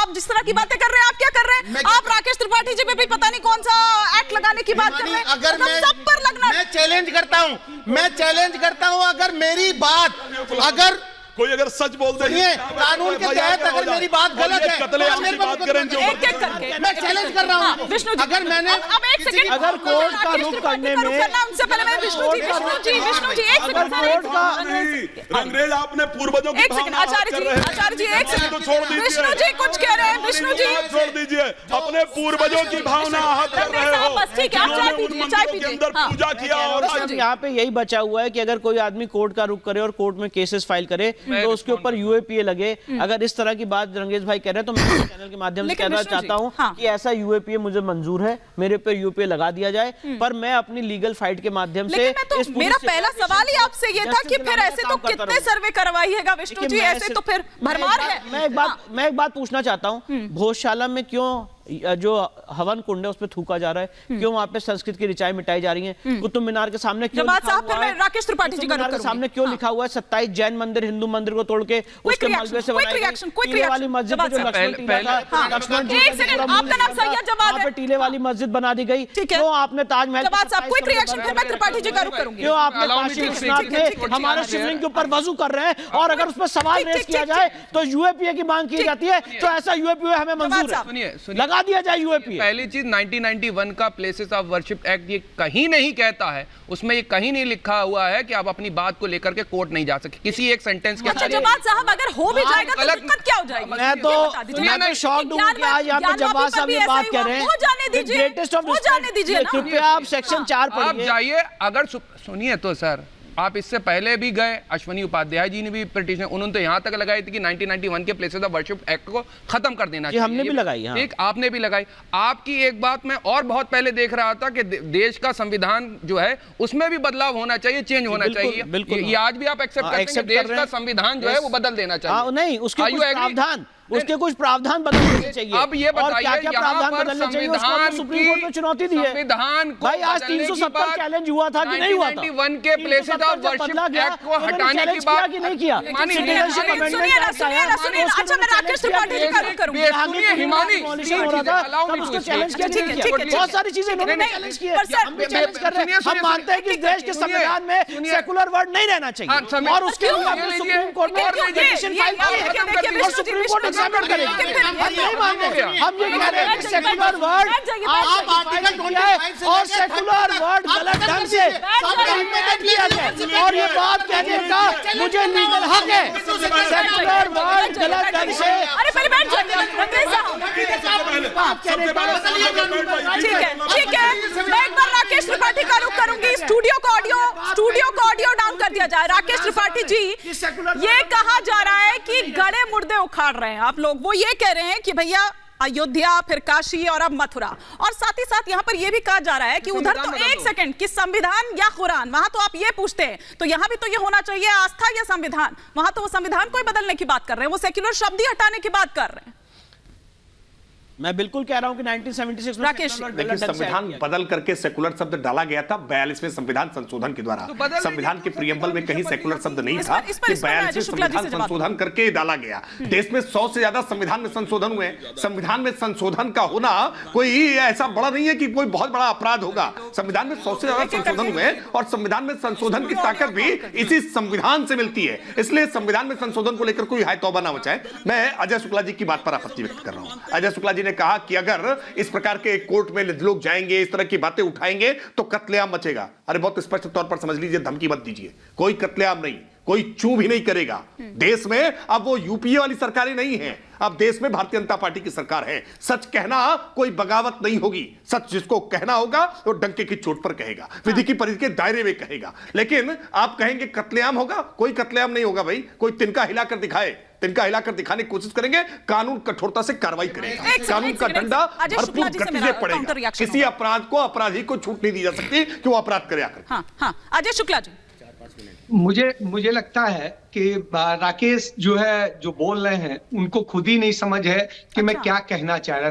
आप जिस तरह की बातें कर रहे हैं, आप क्या कर रहे हैं? आप राकेश त्रिपाठी जी पे भी पता नहीं कौन सा एक्ट लगाने की बात कर रहे हैं। अगर मैं सब पर लगना, मैं चैलेंज करता हूं, अगर मेरी बात, अगर कोई अगर सच बोल दे, कानून के तहत अगर मेरी बात गलत है, मैं चैलेंज कर रहा हूँ विष्णु जी। अगर मैंने अब एक सेकंड, अगर कोर्ट का रुख करने में, उनसे पहले मैं विष्णु जी एक सेकंड, अंग्रेज आपने पूर्वजों की एक सेकंड, आचार्य जी एक सेकंड, विष्णु जी कुछ कह रहे हैं, विष्णु जी छोड़ दीजिए, अपने पूर्वजों की भावना आहत कर रहे हो, बस ठीक है, आप चाय पीजिए, चाय के पीजिए। अंदर पूजा किया। और यहाँ पे यही बचा हुआ है कि अगर कोई आदमी कोर्ट का रुख करे और कोर्ट में केसेस फाइल करे तो उसके ऊपर यूएपीए लगे। अगर इस तरह की बात रंगेश भाई कह रहे हैं तो मैं चैनल के माध्यम से कहना चाहता हूं कि ऐसा यूएपीए मुझे मंजूर है, मेरे पे यूएपीए लगा दिया जाए, पर मैं अपनी लीगल फाइट के माध्यम से मेरा पहला सवाल ही आपसे ये था कि फिर ऐसे तो कितने सर्वे करवाइएगा विष्णु जी, ऐसे तो फिर भरमार है। मैं एक बात पूछना चाहता हूं, भोजशाला में क्यों जो हवन कुंड है उस पे थूका जा रहा है, क्यों वहां पे संस्कृत की ऋचाएं मिटाई जा रही हैं? कुतुब मीनार के सामने क्यों लिखा हुआ है, राकेश त्रिपाठी जी का सामने क्यों लिखा हुआ है 27 जैन मंदिर, हिंदू मंदिर को तोड़ के उसके मलबे से बनाई टीले वाली मस्जिद में जो लक्ष्मण टीला था, लक्ष्मण जी वहां पे टीले वाली मस्जिद बना दी गई। क्यों आपने ताजमहल, क्यों आपने काशी विश्वनाथ में हमारे शिवलिंग के ऊपर वजू कर रहे हैं और अगर उस पर सवाल रेज किया जाए तो यूएपीए की मांग की जाती है, तो ऐसा यूएपीए हमें मंजूर है, लगा दिया जाए यूएपीए। पहली चीज 1991 का प्लेसेस ऑफ वर्शिप एक्ट ये कहीं नहीं कहता है, उसमें ये कहीं नहीं लिखा हुआ है कि आप अपनी बात को लेकर के कोर्ट नहीं जा सकते किसी एक सेंटेंस के। अच्छा जवाब साहब, अगर हो भी जाएगा तो दिक्कत क्या हो जाएगी? मैं तो शॉक्ड हूं कि आज यहाँ पे जवाब साहब ये बात कह रहे हैं। हो जाने दीजिए, कृपया आप सेक्शन 4 आप पढ़िए। जाइए, अगर सुनिए तो सर, आप इससे पहले भी गए, अश्वनी उपाध्याय जी ने भी पिटीशन, उन्होंने तो यहां तक लगाई थी कि 1991 के प्लेसेस ऑफ वर्शिप एक्ट को खत्म कर देना चाहिए। हमने भी लगाई, हाँ। एक आपने भी लगाई। आपकी एक बात मैं और बहुत पहले देख रहा था कि देश का संविधान जो है उसमें भी बदलाव होना चाहिए, चेंज होना चाहिए। बिल्कुल, ये आज भी आप एक्सेप्ट करते हैं कि देश का संविधान जो है वो बदल देना चाहिए? नहीं, उसके कुछ प्रावधान बदलने चाहिए। अब ये बताइए, क्या प्रावधान बदलने चाहिए उसको सुप्रीम कोर्ट में चुनौती दी है। संविधान को भाई आज 370 चैलेंज हुआ था कि नहीं हुआ था? 1991 के प्लेसेस ऑफ वर्शिप एक्ट को हटाने की बात कि नहीं किया? अच्छा मैं राकेश त्रिपाठी जी का रुख करूंगी। बहुत सारी चीजें इन्होंने चैलेंज की है, हम भी चैलेंज कर रहे हैं। हम मानते हैं कि इस देश के संविधान में सेकुलर वर्ड नहीं रहना चाहिए और उसके लिए हमने सुप्रीम कोर्ट में पिटीशन फाइल की है और सुप्रीम कोर्ट एग्जामिन करेगी। हम नहीं मानते, हम ये कह रहे हैं कि सेकुलर वर्ड आप आर्टिकल 25 और सेकुलर वर्ड गलत ढंग से इंप्लीमेंट किया गया और ये बात कहने का मुझे लीगल हक है। सेकुलर वर्ड गलत ढंग से, अरे पहले बैठ जाइए रंगेश साहब, ठीक है, मैं एक बार राकेश त्रिपाठी का रुख करूंगी। स्टूडियो को ऑडियो डाउन कर दिया जाए। राकेश त्रिपाठी जी, ये कहा जा रहा है कि गड़े मुर्दे उखाड़ रहे हैं आप लोग, वो ये कह रहे हैं कि भैया अयोध्या, फिर काशी और अब मथुरा, और साथ ही साथ यहाँ पर यह भी कहा जा रहा है कि उधर तो एक सेकंड कि संविधान या कुरान, वहां तो आप ये पूछते हैं तो यहाँ भी तो ये होना चाहिए आस्था या संविधान, वहां तो वो संविधान को ही बदलने की बात कर रहे हैं, वो सेक्युलर शब्द ही हटाने की बात कर रहे हैं। मैं बिल्कुल कह रहा हूं कि 1976 में देखिए संविधान बदल करके सेकुलर शब्द डाला गया था 42वें संविधान संशोधन के द्वारा। संविधान के प्रियम्बल में कहीं सेकुलर शब्द नहीं था कि 42वें संविधान संशोधन करके डाला गया। देश में 100 से ज्यादा संविधान में संशोधन हुए। संविधान में संशोधन का होना कोई ऐसा बड़ा नहीं है कि कोई बहुत बड़ा अपराध होगा। संविधान में 100 से ज्यादा संशोधन हुए और संविधान में संशोधन की ताकत भी इसी संविधान से मिलती है। इसलिए संविधान में संशोधन को लेकर कोई हाय तौबा ना मचाए। मैं अजय शुक्ला जी की बात पर आपत्ति व्यक्त कर रहा हूं। अजय शुक्ला जी ने कहा कि अगर इस प्रकार के कोर्ट में लोग जाएंगे, इस तरह की बातें उठाएंगे तो कत्लेआम मचेगा। अरे बहुत स्पष्ट तौर पर समझ लीजिए, धमकी मत दीजिए, कोई कत्लेआम नहीं, कोई चू भी नहीं करेगा। देश में अब वो यूपीए वाली सरकारें नहीं है, अब देश में भारतीय जनता पार्टी की सरकार है। सच कहना कोई बगावत नहीं होगी, सच जिसको कहना होगा वो डंके की चोट पर कहेगा, विधि की परिधि के दायरे में कहेगा। लेकिन आप कहेंगे कत्लेआम होगा, कोई कत्लेआम नहीं होगा भाई। कोई तिनका हिलाकर दिखाए, तिनका हिलाकर दिखाने की कोशिश करेंगे, कानून कठोरता से कार्रवाई करेगा, कानून का डंडा भरपूर गति से पड़ेगा। किसी अपराध को, अपराधी को छूट नहीं दी जा सकती कि वो अपराध करे आकर। हाँ, अजय शुक्ला जी, मुझे लगता है कि राकेश जो बोल रहे हैं उनको खुद ही नहीं समझ है कि मैं क्या कहना चाह रहा